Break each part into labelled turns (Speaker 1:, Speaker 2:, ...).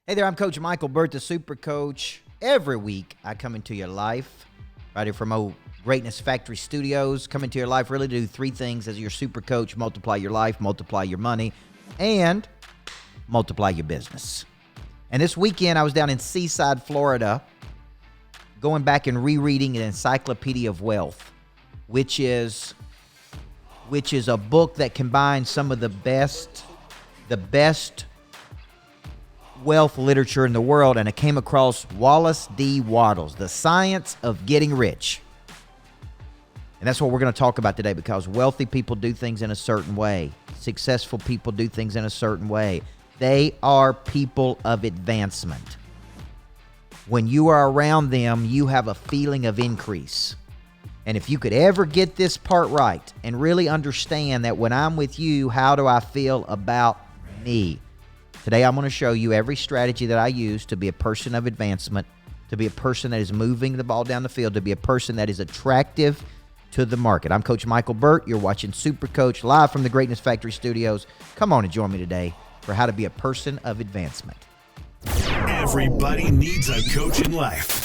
Speaker 1: Hey there, I'm Coach Michael Burt, the Super Coach. Every week, I come into your life, right here from Greatness Factory Studios, come into your life really to do three things as your Super Coach: multiply your life, multiply your money, and multiply your business. And this weekend, I was down in Seaside, Florida, going back and rereading an Encyclopedia of Wealth, which is a book that combines some of the best wealth literature in the world, and I came across Wallace D. Wattles, The Science of Getting Rich. And that's what we're going to talk about today, because wealthy people do things in a certain way. Successful people do things in a certain way. They are people of advancement. When you are around them, you have a feeling of increase. And if you could ever get this part right and really understand that when I'm with you, how do I feel about me? Today, I'm going to show you every strategy that I use to be a person of advancement, to be a person that is moving the ball down the field, to be a person that is attractive to the market. I'm Coach Michael Burt. You're watching Super Coach live from the Greatness Factory Studios. Come on and join me today for how to be a person of advancement.
Speaker 2: Everybody needs a coach in life.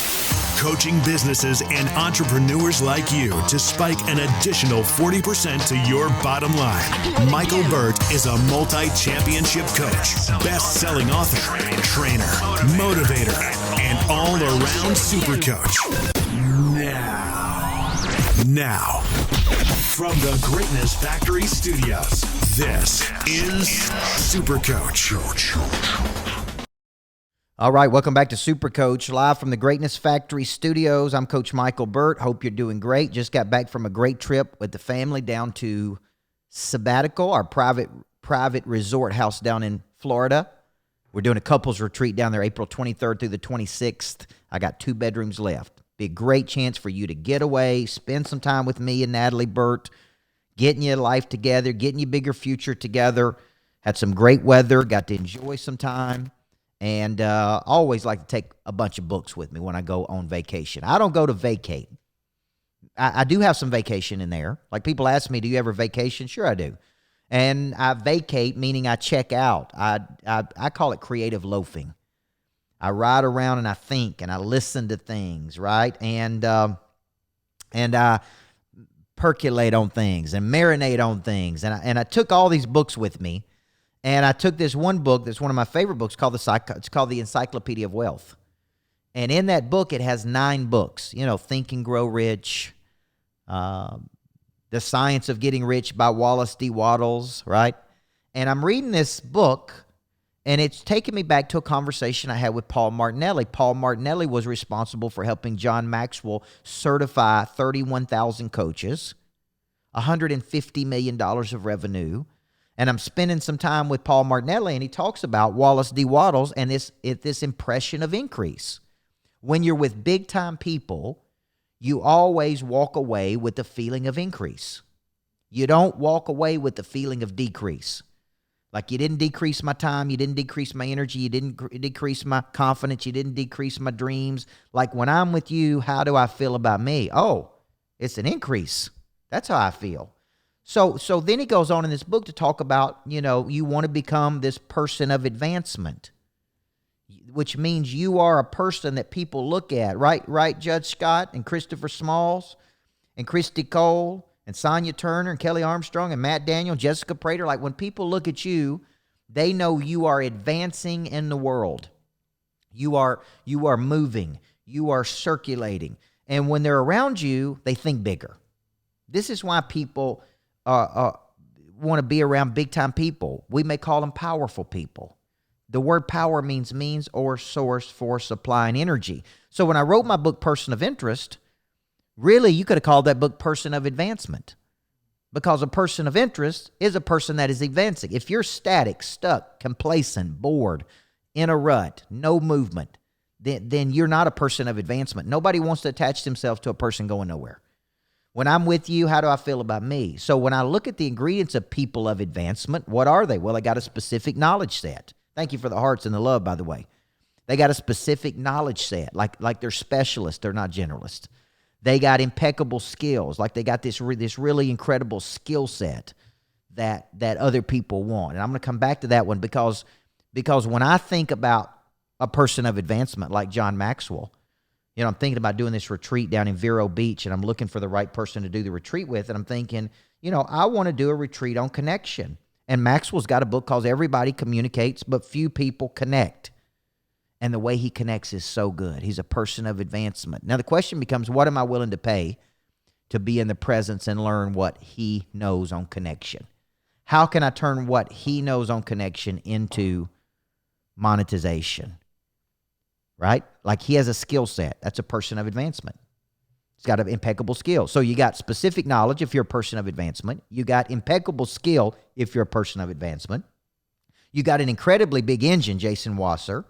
Speaker 2: Coaching businesses and entrepreneurs like you to spike an additional 40% to your bottom line. Michael Burt is a multi-championship coach, best-selling author, trainer, motivator, and all-around super coach. Now, from the Greatness Factory Studios, this is Super Coach.
Speaker 1: All right, welcome back to Super Coach, live from the Greatness Factory Studios. I'm Coach Michael Burt. Hope you're doing great. Just got back from a great trip with the family down to Sabbatical, our private resort house down in Florida. We're doing a couples retreat down there April 23rd through the 26th. I got 2 bedrooms left. Be a great chance for you to get away, spend some time with me and Natalie Burt, getting your life together, getting your bigger future together. Had some great weather, got to enjoy some time. And I always like to take a bunch of books with me when I go on vacation. I don't go to vacate. I do have some vacation in there. Like, people ask me, do you ever vacation? Sure I do. And I vacate, meaning I check out. I call it creative loafing. I ride around and I think and I listen to things, right? And I percolate on things and marinate on things. And I took all these books with me. And I took this one book that's one of my favorite books called it's called the Encyclopedia of Wealth. And in that book, it has 9 books. You know, Think and Grow Rich, The Science of Getting Rich by Wallace D. Wattles, right? And I'm reading this book, and it's taking me back to a conversation I had with Paul Martinelli. Paul Martinelli was responsible for helping John Maxwell certify 31,000 coaches, $150 million of revenue. And I'm spending some time with Paul Martinelli, and he talks about Wallace D. Wattles and this impression of increase. When you're with big-time people, you always walk away with the feeling of increase. You don't walk away with the feeling of decrease. Like, you didn't decrease my time, you didn't decrease my energy, you didn't decrease my confidence, you didn't decrease my dreams. Like, when I'm with you, how do I feel about me? Oh, it's an increase. That's how I feel. So then he goes on in this book to talk about, you know, you want to become this person of advancement, which means you are a person that people look at, right, Judge Scott and Christopher Smalls and Christy Cole and Sonia Turner and Kelly Armstrong and Matt Daniel, Jessica Prater. Like, when people look at you, they know you are advancing in the world. You are moving. You are circulating. And when they're around you, they think bigger. This is why people want to be around big-time people. We may call them powerful people. The word power means or source for supplying energy. So when I wrote my book, Person of Interest, really, you could have called that book Person of Advancement, because a person of interest is a person that is advancing. If you're static, stuck, complacent, bored, in a rut, no movement, then you're not a person of advancement. Nobody wants to attach themselves to a person going nowhere. When I'm with you, how do I feel about me? So when I look at the ingredients of people of advancement, what are they? Well, they got a specific knowledge set. Thank you for the hearts and the love, by the way. They got a specific knowledge set, like they're specialists, they're not generalists. They got impeccable skills, like they got this really incredible skill set that other people want. And I'm going to come back to that one because when I think about a person of advancement like John Maxwell. You know, I'm thinking about doing this retreat down in Vero Beach, and I'm looking for the right person to do the retreat with. And I'm thinking, you know, I want to do a retreat on connection. And Maxwell's got a book called Everybody Communicates, but Few People Connect. And the way he connects is so good. He's a person of advancement. Now, the question becomes, what am I willing to pay to be in the presence and learn what he knows on connection? How can I turn what he knows on connection into monetization? Right? Like he has a skill set. That's a person of advancement. He's got an impeccable skill. So you got specific knowledge if you're a person of advancement. You got impeccable skill if you're a person of advancement. You got an incredibly big engine, Jason Wasser.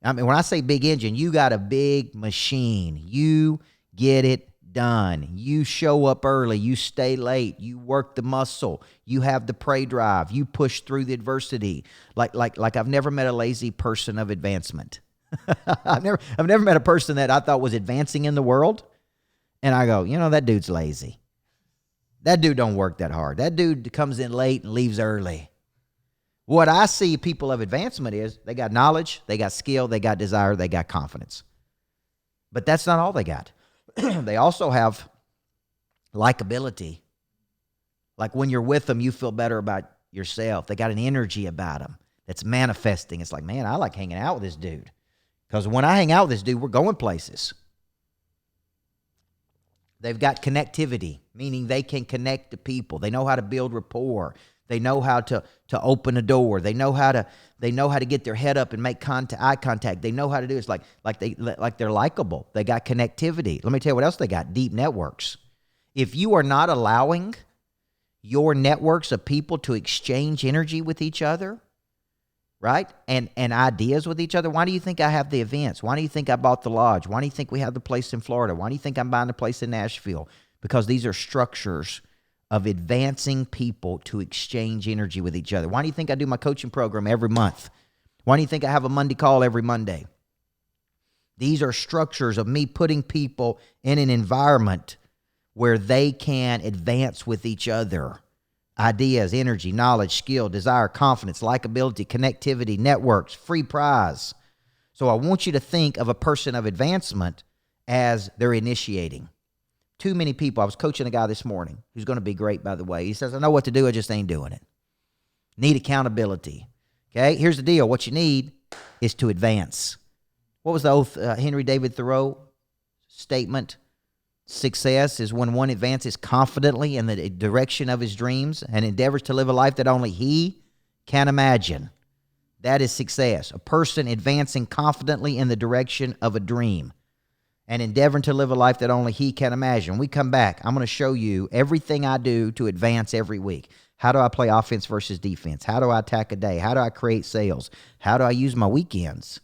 Speaker 1: I mean, when I say big engine, you got a big machine. You get it done. You show up early. You stay late. You work the muscle. You have the prey drive. You push through the adversity. Like I've never met a lazy person of advancement. I've never met a person that I thought was advancing in the world. And I go, you know, that dude's lazy. That dude don't work that hard. That dude comes in late and leaves early. What I see people of advancement is they got knowledge, they got skill, they got desire, they got confidence. But that's not all they got. They also have likability. Like when you're with them, you feel better about yourself. They got an energy about them that's manifesting. It's like, man, I like hanging out with this dude. Because when I hang out with this dude, we're going places. They've got connectivity, meaning they can connect to people. They know how to build rapport. They know how to open a door. They know how to get their head up and make eye contact. They know how to do it. It's like they're likable. They got connectivity. Let me tell you what else they got. Deep networks. If you are not allowing your networks of people to exchange energy with each other, right? And ideas with each other. Why do you think I have the events? Why do you think I bought the lodge? Why do you think we have the place in Florida? Why do you think I'm buying the place in Nashville? Because these are structures of advancing people to exchange energy with each other. Why do you think I do my coaching program every month? Why do you think I have a Monday call every Monday? These are structures of me putting people in an environment where they can advance with each other. Ideas, energy, knowledge, skill, desire, confidence, likability, connectivity, networks, free prize. So I want you to think of a person of advancement as they're initiating. Too many people. I was coaching a guy this morning who's going to be great, by the way. He says, I know what to do, I just ain't doing it. Need accountability. Okay, here's the deal. What you need is to advance. What was the oath, Henry David Thoreau statement? Success is when one advances confidently in the direction of his dreams and endeavors to live a life that only he can imagine. That is success. A person advancing confidently in the direction of a dream and endeavoring to live a life that only he can imagine. When we come back, I'm going to show you everything I do to advance every week. How do I play offense versus defense? How do I attack a day? How do I create sales? How do I use my weekends?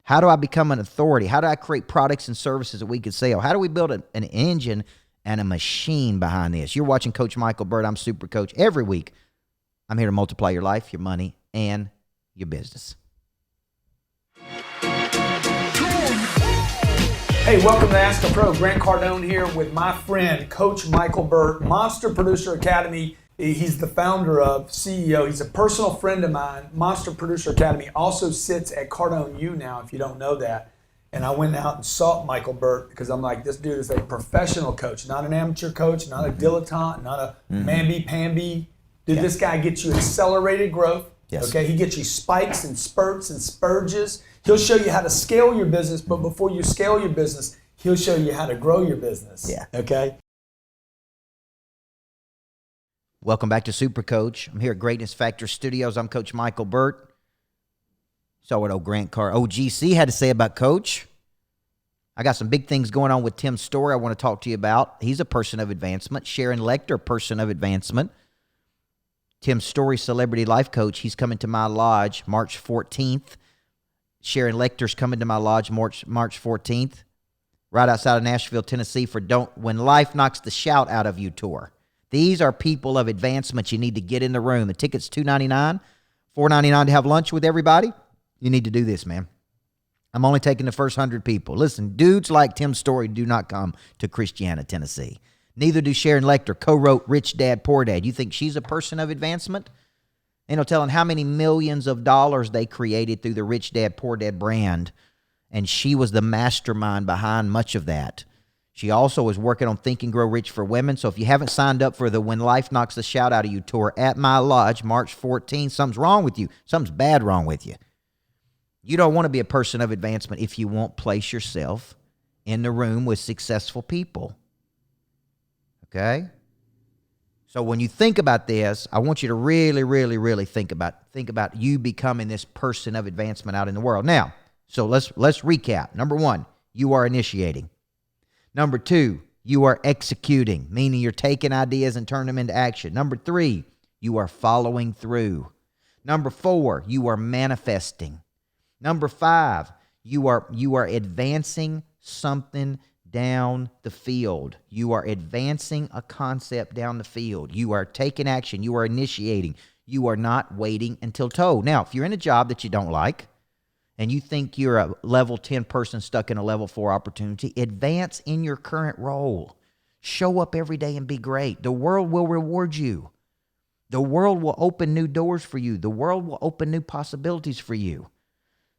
Speaker 1: How do I become an authority? How do I create products and services that we can sell? How do we build an engine and a machine behind this? You're watching Coach Michael Burt. I'm Super Coach. Every week, I'm here to multiply your life, your money, and your business.
Speaker 3: Hey, welcome to Ask a Pro. Grant Cardone here with my friend, Coach Michael Burt, Monster Producer Academy. He's the founder of, CEO. He's a personal friend of mine. Monster Producer Academy also sits at Cardone U now, if you don't know that. And I went out and sought Michael Burt because I'm like, this dude is a professional coach, not an amateur coach, not a dilettante, not a mamby-pamby. Dude, This guy gets you accelerated growth.
Speaker 1: Yes.
Speaker 3: Okay, he gets you spikes and spurts and spurges. He'll show you how to scale your business, but before you scale your business, he'll show you how to grow your business.
Speaker 1: Yeah.
Speaker 3: Okay?
Speaker 1: Welcome back to Super Coach. I'm here at Greatness Factor Studios. I'm Coach Michael Burt. Saw what old OGC had to say about Coach. I got some big things going on with Tim Story I want to talk to you about. He's a person of advancement. Sharon Lecter, person of advancement. Tim Story, celebrity life coach. He's coming to my lodge March 14th. Sharon Lecter's coming to my lodge March 14th, right outside of Nashville, Tennessee, for When Life Knocks the Shout Out of You tour. These are people of advancement. You need to get in the room. The ticket's $299, $499 to have lunch with everybody. You need to do this, man. I'm only taking the first 100 people. Listen, dudes like Tim Story do not come to Christiana, Tennessee. Neither do Sharon Lecter, co-wrote Rich Dad, Poor Dad. You think she's a person of advancement? Ain't no telling how many millions of dollars they created through the Rich Dad, Poor Dad brand. And she was the mastermind behind much of that. She also was working on Think and Grow Rich for Women. So if you haven't signed up for the When Life Knocks the Shout Out of You tour at my lodge, March 14th, something's wrong with you. Something's bad wrong with you. You don't want to be a person of advancement if you won't place yourself in the room with successful people. Okay? So when you think about this, I want you to really, really, really think about you becoming this person of advancement out in the world. Now, so let's recap. Number 1, you are initiating. Number 2, you are executing, meaning you're taking ideas and turning them into action. Number 3, you are following through. Number 4, you are manifesting. Number 5, you are advancing something down the field. You are advancing a concept down the field. You are taking action. You are initiating. You are not waiting until told. Now, if you're in a job that you don't like, and you think you're a level 10 person stuck in a level 4 opportunity, advance in your current role. Show up every day and be great. The world will reward you. The world will open new doors for you. The world will open new possibilities for you.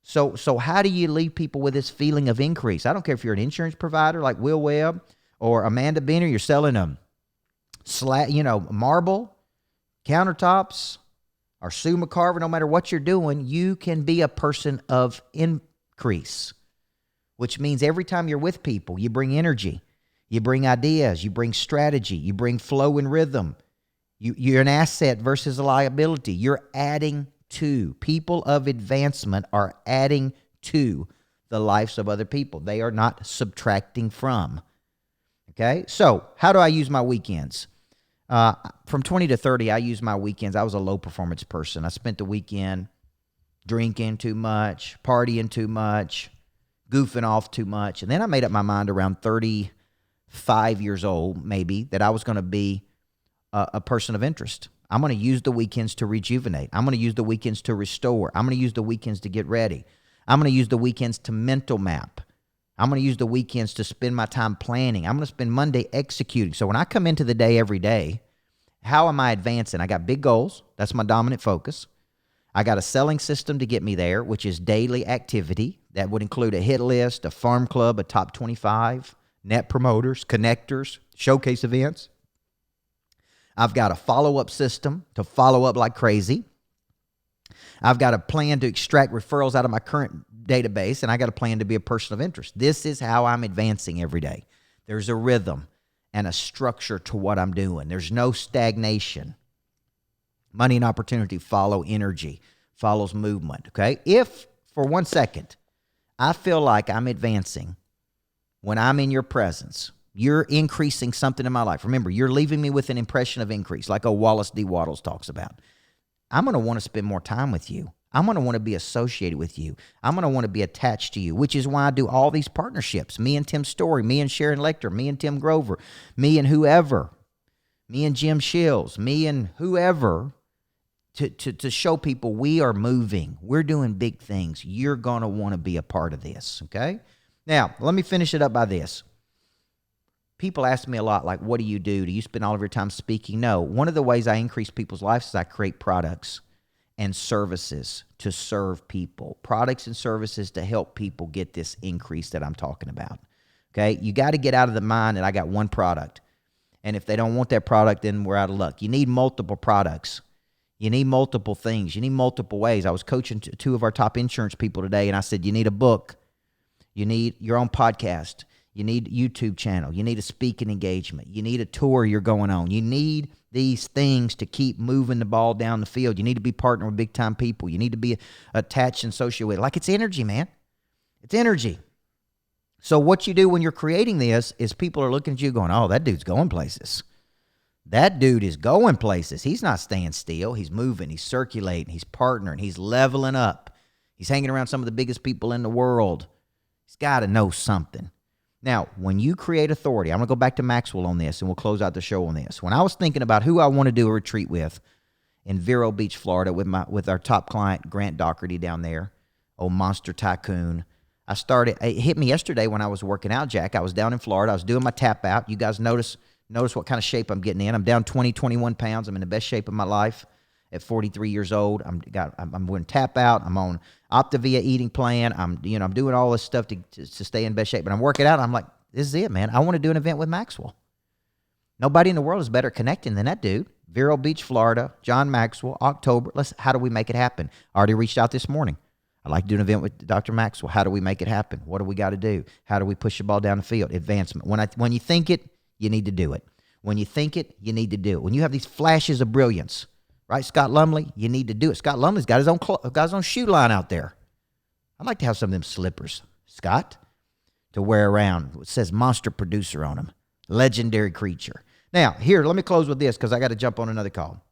Speaker 1: So how do you leave people with this feeling of increase? I don't care if you're an insurance provider like Will Webb or Amanda Benner, you're selling them marble, countertops, or Sue McCarver, no matter what you're doing, you can be a person of increase, which means every time you're with people, you bring energy, you bring ideas, you bring strategy, you bring flow and rhythm. You're an asset versus a liability. You're adding to. People of advancement are adding to the lives of other people. They are not subtracting from. Okay? So how do I use my weekends? From 20 to 30, I used my weekends. I was a low performance person. I spent the weekend drinking too much, partying too much, goofing off too much. And then I made up my mind around 35 years old, maybe, that I was going to be a person of interest. I'm going to use the weekends to rejuvenate. I'm going to use the weekends to restore. I'm going to use the weekends to get ready. I'm going to use the weekends to mental map. I'm going to use the weekends to spend my time planning. I'm going to spend Monday executing. So when I come into the day every day, how am I advancing? I got big goals. That's my dominant focus. I got a selling system to get me there, which is daily activity. That would include a hit list, a farm club, a top 25, net promoters, connectors, showcase events. I've got a follow-up system to follow up like crazy. I've got a plan to extract referrals out of my current database, and I got a plan to be a person of interest. This is how I'm advancing every day. There's a rhythm and a structure to what I'm doing. There's no stagnation. Money and opportunity follow energy, follows movement, okay? If, for 1 second, I feel like I'm advancing when I'm in your presence, you're increasing something in my life. Remember, you're leaving me with an impression of increase, like Wallace D. Wattles talks about. I'm going to want to spend more time with you. I'm going to want to be associated with you. I'm going to want to be attached to you, which is why I do all these partnerships. Me and Tim Story, me and Sharon Lecter, me and Tim Grover, me and whoever, me and Jim Shields, me and whoever, to show people we are moving. We're doing big things. You're going to want to be a part of this, okay? Now, let me finish it up by this. People ask me a lot, like, what do you do? Do you spend all of your time speaking? No. One of the ways I increase people's lives is I create products and services to serve people. Products and services to help people get this increase that I'm talking about. Okay? You got to get out of the mind that I got one product. And if they don't want that product, then we're out of luck. You need multiple products. You need multiple things. You need multiple ways. I was coaching two of our top insurance people today, and I said, you need a book. You need your own podcast. You need a YouTube channel. You need a speaking engagement. You need a tour you're going on. You need these things to keep moving the ball down the field. You need to be partnering with big-time people. You need to be attached and associated with it. Like, it's energy, man. It's energy. So what you do when you're creating this is people are looking at you going, oh, that dude's going places. That dude is going places. He's not staying still. He's moving. He's circulating. He's partnering. He's leveling up. He's hanging around some of the biggest people in the world. He's got to know something. Now, when you create authority, I'm going to go back to Maxwell on this, and we'll close out the show on this. When I was thinking about who I want to do a retreat with in Vero Beach, Florida, with our top client, Grant Doherty down there, old monster tycoon, it hit me yesterday when I was working out, Jack. I was down in Florida. I was doing my tap out. You guys notice what kind of shape I'm getting in. I'm down 20, 21 pounds. I'm in the best shape of my life. at 43 years old. I'm going to tap out. I'm on Optavia eating plan. I'm doing all this stuff to stay in best shape. But I'm working out. I'm like, this is it, man. I want to do an event with Maxwell. Nobody in the world is better connecting than that dude. Vero Beach, Florida, John Maxwell, October. How do we make it happen? I already reached out this morning. I'd like to do an event with Dr. Maxwell. How do we make it happen? What do we got to do? How do we push the ball down the field? Advancement. When you think it, you need to do it. When you think it, you need to do it. When you have these flashes of brilliance, right? Scott Lumley, you need to do it. Scott Lumley's got his own shoe line out there. I'd like to have some of them slippers, Scott, to wear around. It says Monster Producer on them. Legendary creature. Now, here, let me close with this because I got to jump on another call.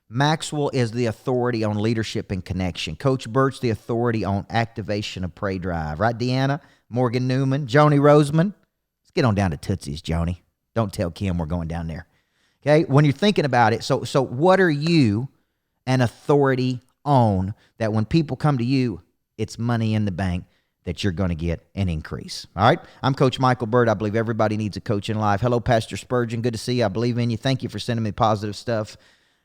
Speaker 1: Maxwell is the authority on leadership and connection. Coach Burt's the authority on activation of Pray Drive. Right, Deanna? Morgan Newman, Joni Roseman. Let's get on down to Tootsie's, Joni. Don't tell Kim we're going down there. Okay? When you're thinking about it, so what are you an authority on that when people come to you, it's money in the bank that you're going to get an increase? All right? I'm Coach Michael Burt. I believe everybody needs a coach in life. Hello, Pastor Spurgeon. Good to see you. I believe in you. Thank you for sending me positive stuff.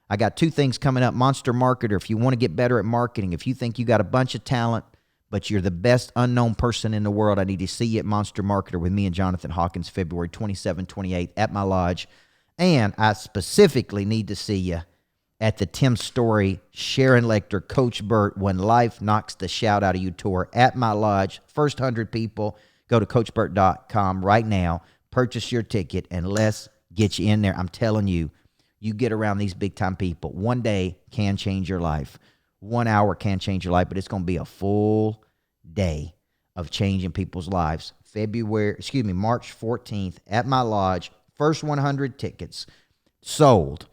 Speaker 1: I got 2 things coming up. Monster Marketer. If you want to get better at marketing, if you think you got a bunch of talent, but you're the best unknown person in the world, I need to see you at Monster Marketer with me and Jonathan Hawkins, February 27, 28 at my lodge. And I specifically need to see you at the Tim Story, Sharon Lecter, Coach Burt, When Life Knocks the Shout Out of You tour at my lodge. First 100 people, go to CoachBurt.com right now. Purchase your ticket, and let's get you in there. I'm telling you, you get around these big-time people. One day can change your life. 1 hour can change your life, but it's going to be a full day of changing people's lives. March 14th at my lodge. First 100 tickets sold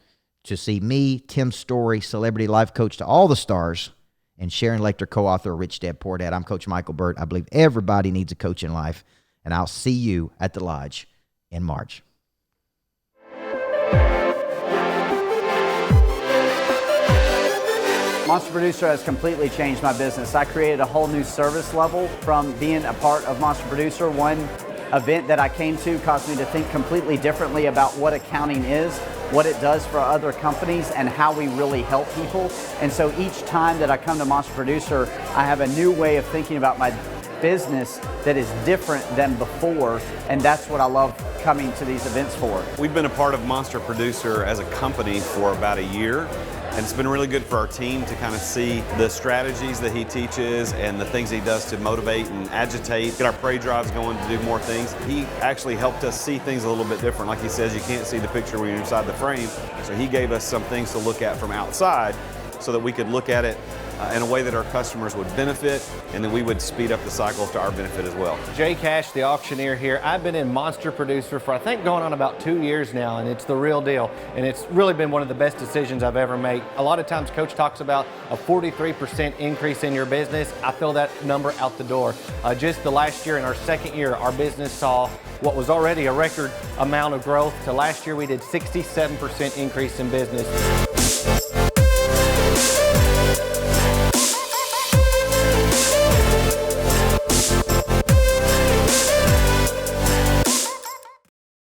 Speaker 1: to see me, Tim Story, celebrity life coach to all the stars, and Sharon Lecter, co-author of Rich Dad, Poor Dad. I'm Coach Michael Burt. I believe everybody needs a coach in life, and I'll see you at the lodge in March.
Speaker 4: Monster Producer has completely changed my business. I created a whole new service level from being a part of Monster Producer. One event that I came to caused me to think completely differently about what accounting is, what it does for other companies, and how we really help people. And so each time that I come to Monster Producer, I have a new way of thinking about my business that is different than before, and that's what I love coming to these events for.
Speaker 5: We've been a part of Monster Producer as a company for about a year, and it's been really good for our team to kind of see the strategies that he teaches and the things he does to motivate and agitate, get our Pray Drives going to do more things. He actually helped us see things a little bit different. Like he says, you can't see the picture when you're inside the frame, so he gave us some things to look at from outside so that we could look at it in a way that our customers would benefit, and then we would speed up the cycle to our benefit as well.
Speaker 6: Jay Cash, the auctioneer here. I've been in Monster Producer for I think going on about 2 years now, and it's the real deal. And it's really been one of the best decisions I've ever made. A lot of times Coach talks about a 43% increase in your business. I feel that number out the door. Just the last year, in our second year, our business saw what was already a record amount of growth. To last year, we did 67% increase in business.